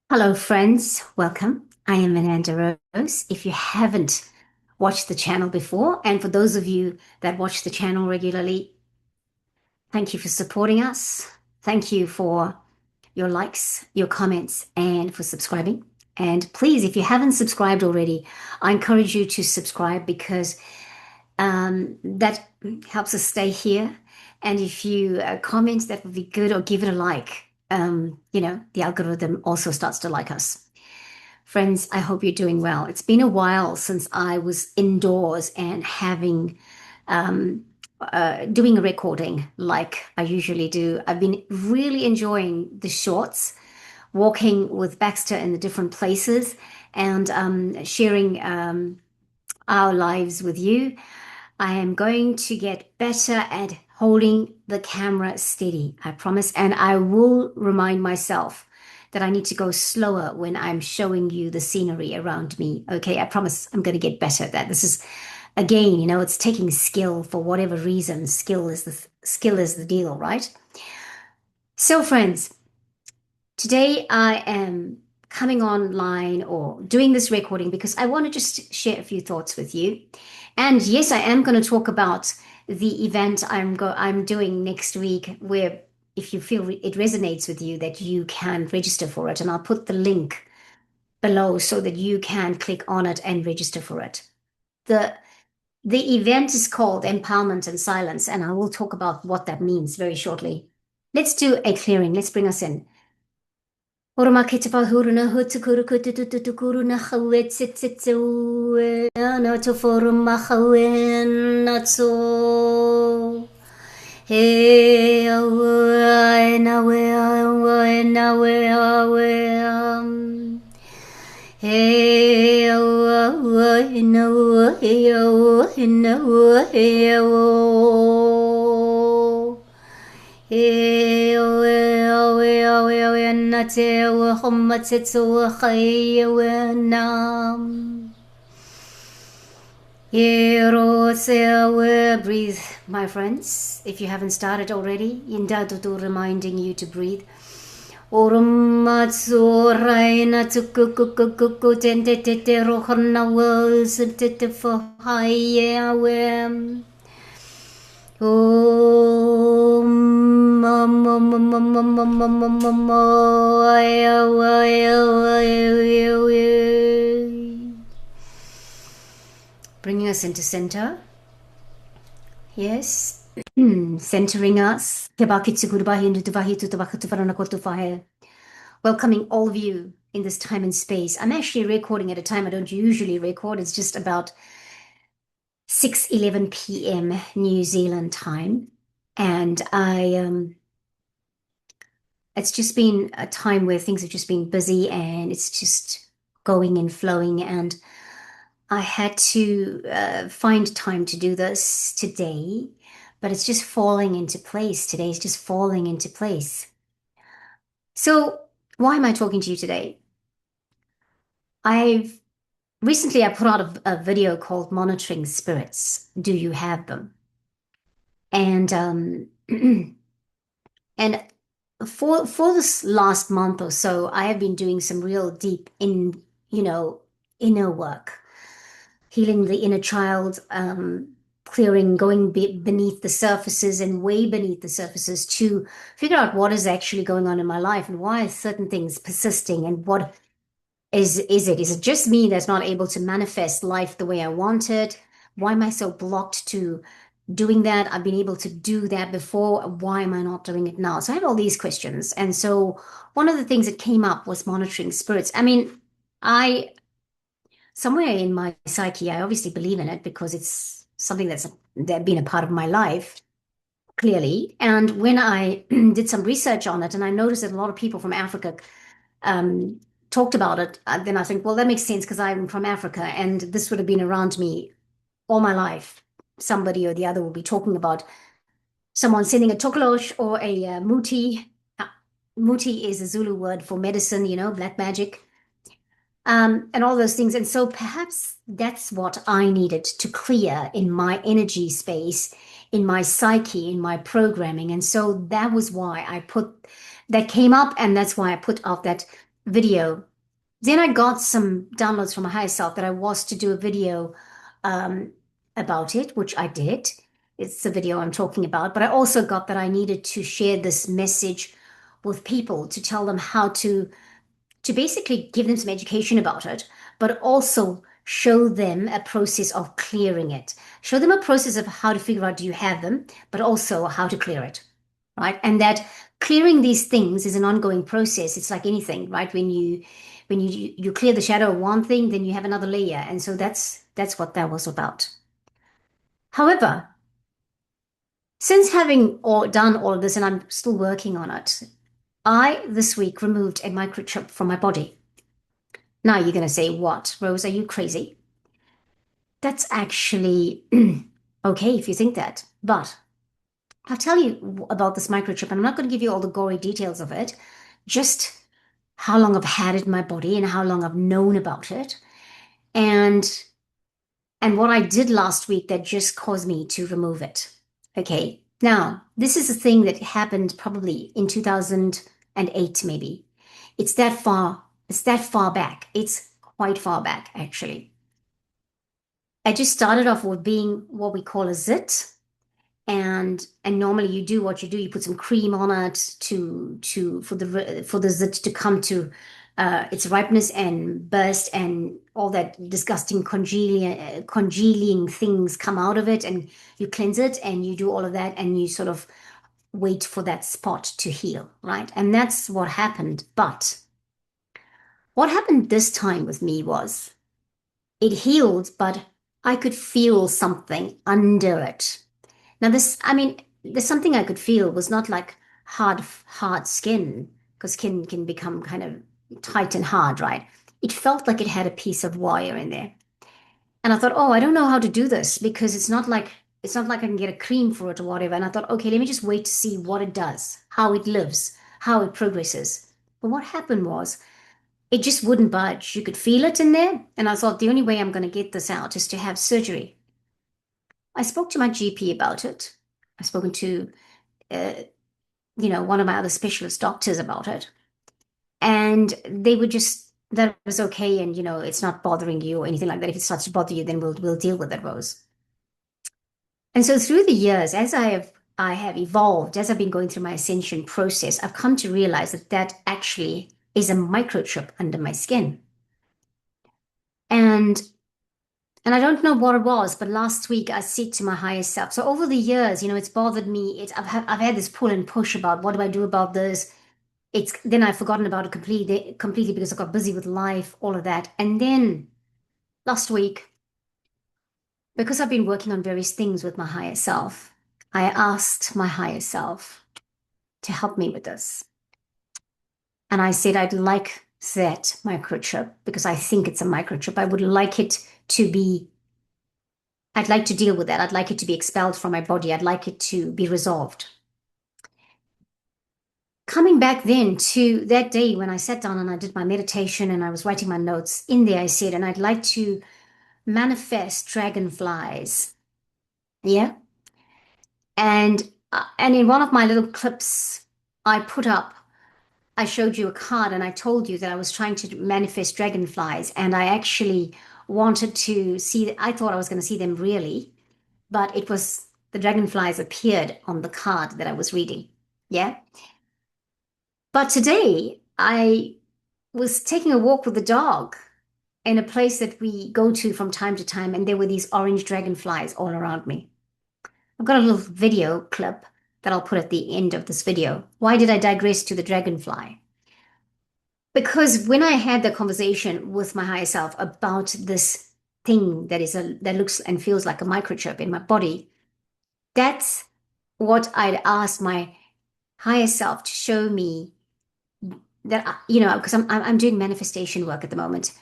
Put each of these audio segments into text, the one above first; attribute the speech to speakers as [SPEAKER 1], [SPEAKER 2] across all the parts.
[SPEAKER 1] Hello, friends. Welcome. I am Amanda Rose. If you haven't watched the channel before, and for those of you that watch the channel regularly, thank you for supporting us. Thank you for your likes, your comments, and for subscribing. And please, if you haven't subscribed already, I encourage you to subscribe because that helps us stay here. And if you comment, that would be good, or give it a like. The algorithm also starts to like us. Friends, I hope you're doing well. It's been a while since I was indoors and um, doing a recording like I usually do. I've been really enjoying the shorts, walking with Baxter in the different places, and sharing our lives with you. I am going to get better at holding the camera steady, I promise. And I will remind myself that I need to go slower when I'm showing you the scenery around me. Okay, I promise I'm going to get better at that. This is, again, it's taking skill for whatever reason. Skill is the deal, right? So, friends, today I am coming online or doing this recording because I want to just share a few thoughts with you. And yes, I am going to talk about the event I'm doing next week, where if you feel it resonates with you, that you can register for it. And I'll put the link below so that you can click on it and register for it. The the event is called Empowerment and Silence, and I will talk about what that means very shortly. Let's do a clearing. Let's bring us in. Orma ketapa huruna hutukuru kutututukuru na hawet sitsitsu na to forma hawen na so he awe na we na we he awe na we na Breathe, my friends. If you haven't started already, Yindatutu reminding you to breathe. Orumatsurai tukukukuku tente rohana was tete for high. Bringing us into center. Yes. Centering us. Welcoming all of you in this time and space. I'm actually recording at a time I don't usually record. It's just about 6:11 p.m. New Zealand time. And it's just been a time where things have just been busy and it's just going and flowing. And I had to find time to do this today, but it's just falling into place. Today is just falling into place. So, why am I talking to you today? I've recently I put out a video called Monitoring Spirits. Do you have them? And and for this last month or so, I have been doing some real deep inner work, healing the inner child, clearing, going beneath the surfaces and way beneath the surfaces to figure out what is actually going on in my life and why are certain things persisting and what is it? Is it just me that's not able to manifest life the way I want it? Why am I so blocked to doing that? I've been able to do that before. Why am I not doing it now? So I had all these questions. And so one of the things that came up was monitoring spirits. I mean, I somewhere in my psyche, I obviously believe in it because it's something that's been a part of my life, clearly. And when I did some research on it, and I noticed that a lot of people from Africa um, talked about it, then I think, well, that makes sense because I'm from Africa and this would have been around me all my life. Somebody or the other will be talking about someone sending a tokolosh or a muti. Muti is a Zulu word for medicine, black magic, and all those things. And so perhaps that's what I needed to clear in my energy space, in my psyche, in my programming. And so that was why that came up, and that's why I put out that video. Then I got some downloads from my higher self that I was to do a video um, about it, which I did. It's the video I'm talking about. But I also got that I needed to share this message with people to tell them how to basically give them some education about it, but also show them a process of clearing it. Show them a process of how to figure out do you have them, but also how to clear it, right? And that clearing these things is an ongoing process. It's like anything, right? When you clear the shadow of one thing, then you have another layer, and so that's what that was about. However, since having done all of this, and I'm still working on it, I this week removed a microchip from my body. Now you're going to say, what, Rose? Are you crazy? That's actually okay if you think that. But I'll tell you about this microchip. I'm not going to give you all the gory details of it, just how long I've had it in my body and how long I've known about it. And what I did last week that just caused me to remove it. Okay. Now, this is a thing that happened probably in 2008, maybe. It's that far back. It's quite far back, actually. I just started off with being what we call a zit. And normally you do what you do, you put some cream on it to for the zit to come to its ripeness and burst and all that disgusting congealing things come out of it, and you cleanse it and you do all of that and you sort of wait for that spot to heal, right? And that's what happened. But what happened this time with me was it healed, but I could feel something under it. Now this, I mean, there's something I could feel was not like hard skin, because skin can become kind of tight and hard, right? It felt like it had a piece of wire in there. And I thought, oh, I don't know how to do this because it's not like I can get a cream for it or whatever. And I thought, okay, let me just wait to see what it does, how it lives, how it progresses. But what happened was it just wouldn't budge. You could feel it in there. And I thought the only way I'm going to get this out is to have surgery. I spoke to my GP about it. I've spoken to uh, one of my other specialist doctors about it. And they would just, that was okay. And, it's not bothering you or anything like that. If it starts to bother you, then we'll deal with it, Rose. And so through the years, as I have evolved, as I've been going through my ascension process, I've come to realize that that actually is a microchip under my skin. And I don't know what it was, but last week I said to my higher self. So over the years, it's bothered me. I've had this pull and push about what do I do about this. It's then I've forgotten about it completely because I got busy with life, all of that. And then last week, because I've been working on various things with my higher self, I asked my higher self to help me with this. And I said I'd like that microchip because I think it's a microchip. I'd like to deal with that. I'd like it to be expelled from my body. I'd like it to be resolved. Coming back then to that day when I sat down and I did my meditation and I was writing my notes, in there I said, and I'd like to manifest dragonflies. Yeah. And in one of my little clips I put up, I showed you a card and I told you that I was trying to manifest dragonflies and I actually wanted to see, I thought I was going to see them really, but it was the dragonflies appeared on the card that I was reading. Yeah. But today I was taking a walk with the dog in a place that we go to from time to time, and there were these orange dragonflies all around me. I've got a little video clip that I'll put at the end of this video. Why did I digress to the dragonfly? Because when I had the conversation with my higher self about this thing that looks and feels like a microchip in my body, that's what I'd asked my higher self to show me that because I'm doing manifestation work at the moment,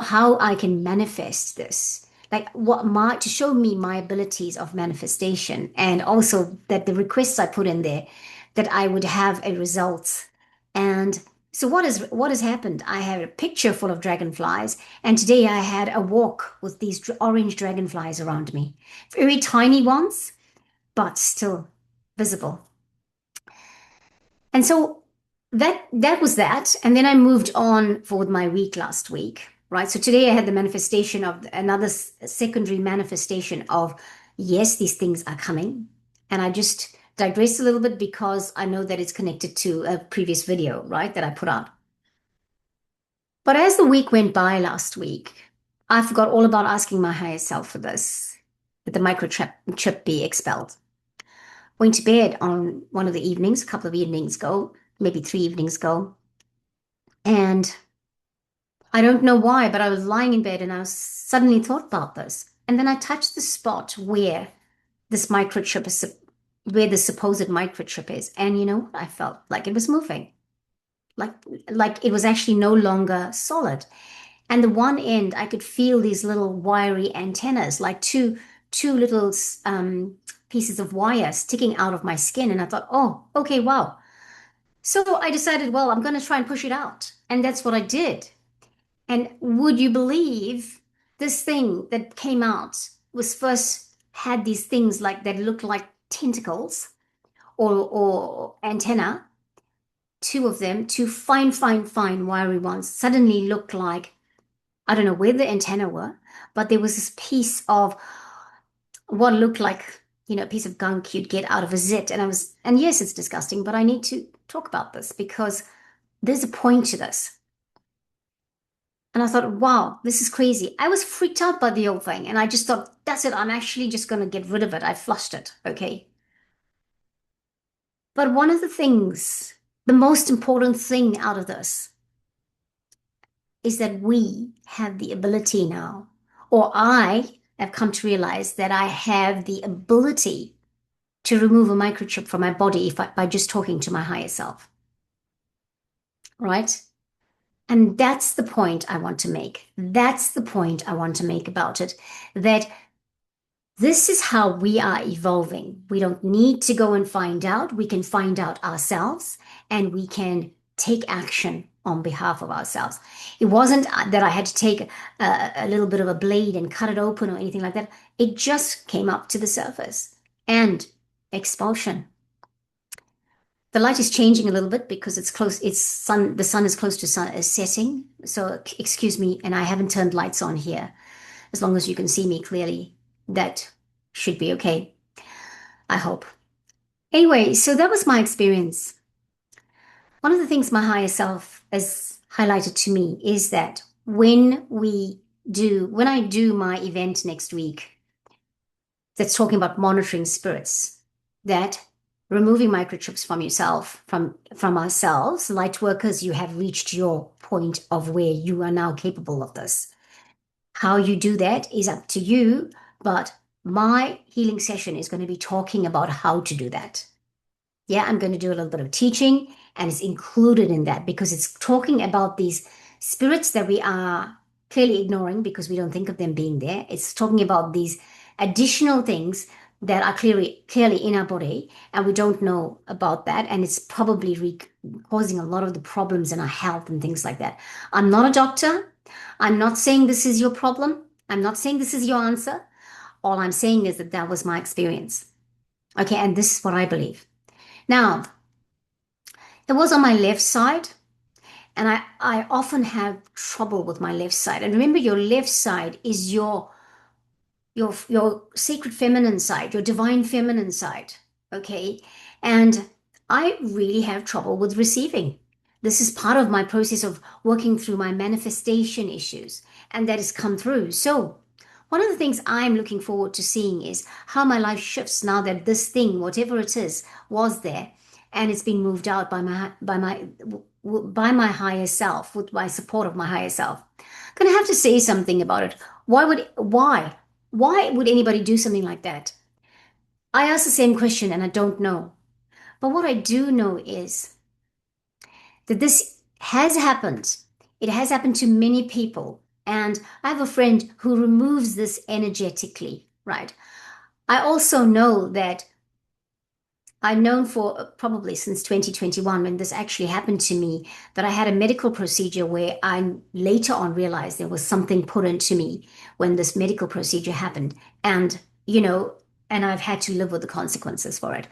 [SPEAKER 1] how I can manifest this, like what my to show me my abilities of manifestation, and also that the requests I put in there, that I would have a result. And so what has happened? I had a picture full of dragonflies, and today I had a walk with these orange dragonflies around me, very tiny ones, but still visible. And so that was that. And then I moved on for my week last week, right? So today I had the manifestation of another secondary manifestation of, yes, these things are coming. And I just digressed a little bit because I know that it's connected to a previous video, right, that I put out. But as the week went by last week, I forgot all about asking my higher self for this, that the microchip be expelled. Went to bed on one of the evenings, a couple of evenings ago, maybe 3 evenings ago, and I don't know why, but I was lying in bed and I suddenly thought about this. And then I touched the spot where this microchip is, where the supposed microchip is. And you know what? I felt like it was moving, like, like it was actually no longer solid. And the one end, I could feel these little wiry antennas, like two little pieces of wire sticking out of my skin. And I thought, oh, okay, wow. So I decided, well, I'm going to try and push it out. And that's what I did. And would you believe this thing that came out was first had these things like that looked like tentacles or antenna, two of them, two fine, fine, fine wiry ones suddenly looked like, I don't know where the antenna were, but there was this piece of what looked like, a piece of gunk you'd get out of a zit. And yes, it's disgusting, but I need to talk about this because there's a point to this. And I thought, wow, this is crazy. I was freaked out by the old thing. And I just thought, that's it. I'm actually just going to get rid of it. I flushed it. Okay. But one of the things, the most important thing out of this is that we have the ability now, or I have come to realize that I have the ability to remove a microchip from my body by just talking to my higher self. Right? And that's the point I want to make. That's the point I want to make about it. That this is how we are evolving. We don't need to go and find out. We can find out ourselves and we can take action on behalf of ourselves. It wasn't that I had to take a little bit of a blade and cut it open or anything like that. It just came up to the surface and expulsion. The light is changing a little bit because it's close. The sun is close to is setting. So excuse me, and I haven't turned lights on here. As long as you can see me clearly, that should be okay. I hope. Anyway, so that was my experience. One of the things my higher self has highlighted to me is that when I do my event next week, that's talking about monitoring spirits, that removing microchips from yourself, from ourselves, light workers, you have reached your point of where you are now capable of this. How you do that is up to you, but my healing session is going to be talking about how to do that. Yeah, I'm going to do a little bit of teaching, and it's included in that because it's talking about these spirits that we are clearly ignoring because we don't think of them being there. It's talking about these additional things that are clearly in our body, and we don't know about that, and it's probably causing a lot of the problems in our health and things like that. I'm not a doctor. I'm not saying this is your problem. I'm not saying this is your answer. All I'm saying is that that was my experience. Okay, and this is what I believe. Now, it was on my left side, and I often have trouble with my left side. And remember, your left side is your sacred feminine side, your divine feminine side. Okay, and I really have trouble with receiving. This is part of my process of working through my manifestation issues, and that has come through. So, one of the things I'm looking forward to seeing is how my life shifts now that this thing, whatever it is, was there, and it's been moved out by my higher self, with my support of my higher self. I'm gonna have to say something about it. Why would anybody do something like that? I asked the same question and I don't know. But what I do know is that this has happened. It has happened to many people. And I have a friend who removes this energetically, right? I also know that I've known for probably since 2021 when this actually happened to me that I had a medical procedure where I later on realized there was something put into me when this medical procedure happened. And, and I've had to live with the consequences for it.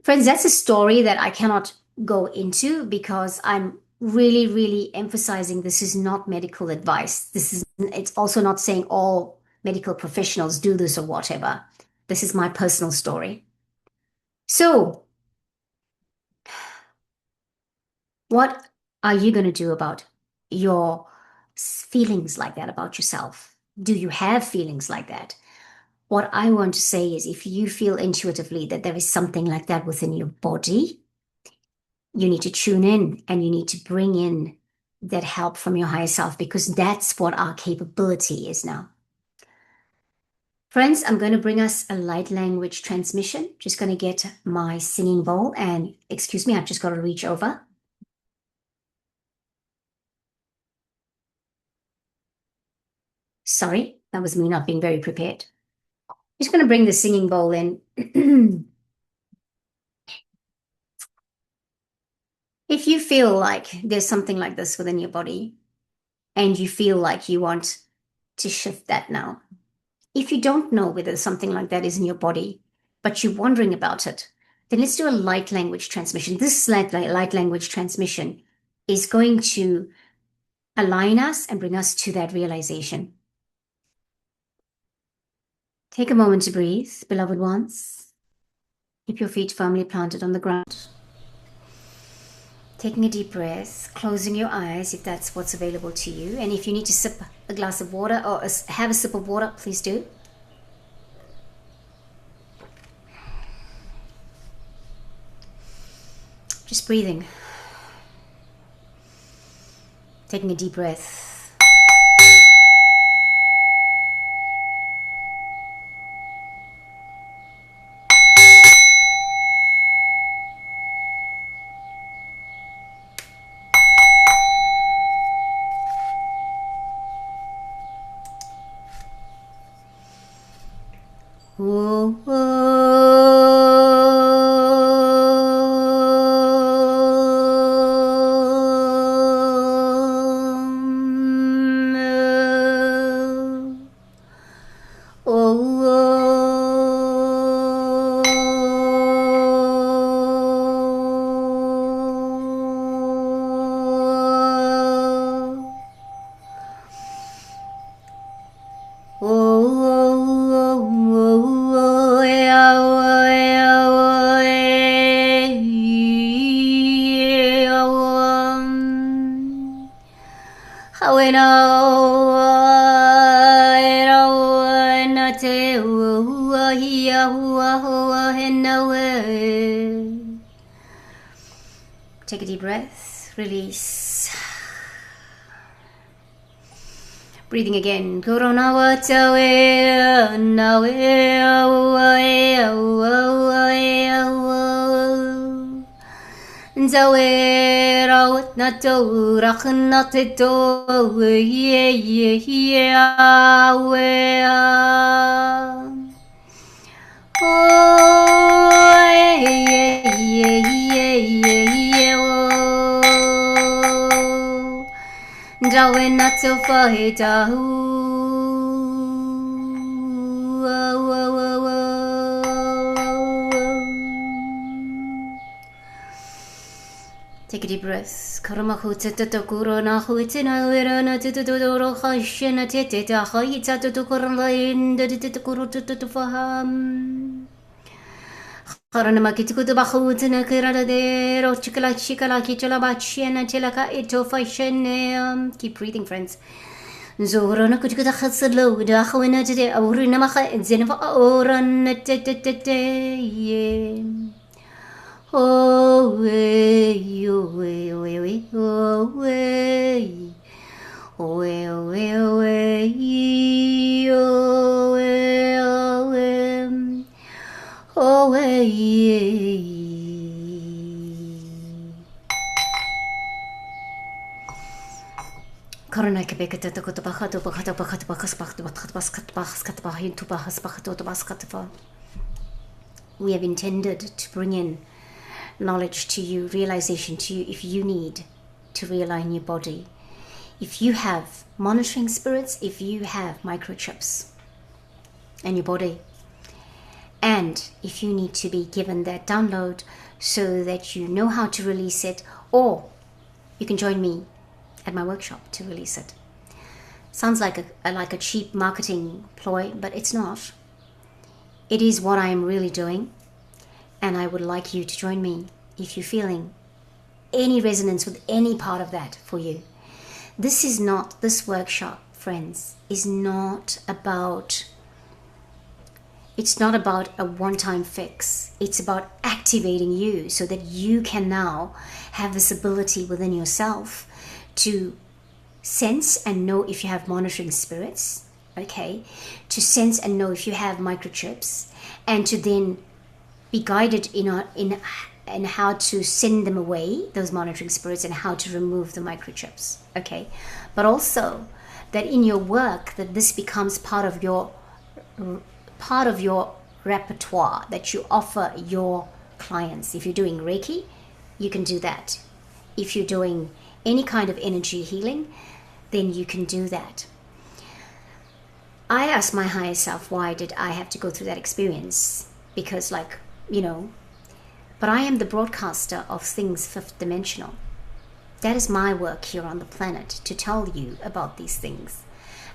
[SPEAKER 1] Friends, that's a story that I cannot go into, because I'm really, really emphasizing this is not medical advice. It's also not saying all medical professionals do this or whatever. This is my personal story. So, what are you going to do about your feelings like that about yourself? Do you have feelings like that? What I want to say is, if you feel intuitively that there is something like that within your body, you need to tune in and you need to bring in that help from your higher self, because that's what our capability is now. Friends, I'm going to bring us a light language transmission. Just going to get my singing bowl, and excuse me, I've just got to reach over. Sorry, that was me not being very prepared. Just going to bring the singing bowl in. If you feel like there's something like this within your body and you feel like you want to shift that now, if you don't know whether something like that is in your body, but you're wondering about it, then let's do a light language transmission. This light language transmission is going to align us and bring us to that realization. Take a moment to breathe, beloved ones. Keep your feet firmly planted on the ground. Taking a deep breath, closing your eyes if that's what's available to you. And if you need to sip a glass of water or have a sip of water, please do. Just breathing. Taking a deep breath. Oh, Take a deep breath, release. Breathing again. Take a deep breath. Keep breathing, friends. Zorona kuchikuta khatsalo da khawena today awrina makha zenva oran te oh way oh way oh way oh way oh way oh way oh way oh way oh way. Corona kebekete to to bahato bahato bahato bakas bahato baskat baskat bahin to bahas bahato to baskat. We have intended to bring in knowledge to you, realization to you, if you need to realign your body, if you have monitoring spirits, if you have microchips in your body, And if you need to be given that download so that you know how to release it, or you can join me at my workshop to release it. Sounds like a cheap marketing ploy, but it's not. It is what I am really doing, and I would like you to join me if you're feeling any resonance with any part of that for you. This workshop, friends, is not about a one-time fix. It's about activating you so that you can now have this ability within yourself to sense and know if you have monitoring spirits, okay? To sense and know if you have microchips, and to then be guided in how to send them away, those monitoring spirits, and how to remove the microchips, okay? But also that in your work, that this becomes part of your repertoire that you offer your clients. If you're doing Reiki, you can do that. If you're doing any kind of energy healing, then you can do that. I asked my higher self, why did I have to go through that experience? Because but I am the broadcaster of things fifth dimensional. That is my work here on the planet, to tell you about these things.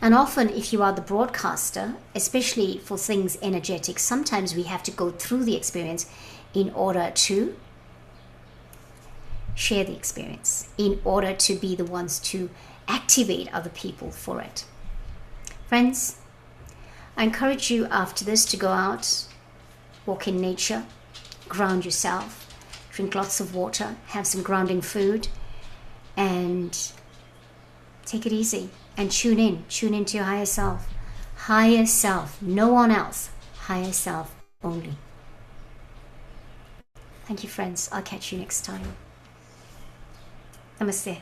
[SPEAKER 1] And often if you are the broadcaster, especially for things energetic, sometimes we have to go through the experience in order to share the experience, in order to be the ones to activate other people for it. Friends, I encourage you after this to go out, walk in nature, ground yourself, drink lots of water, have some grounding food, and take it easy and tune into your higher self, no one else, higher self only. Thank you, friends. I'll catch you next time. Namaste.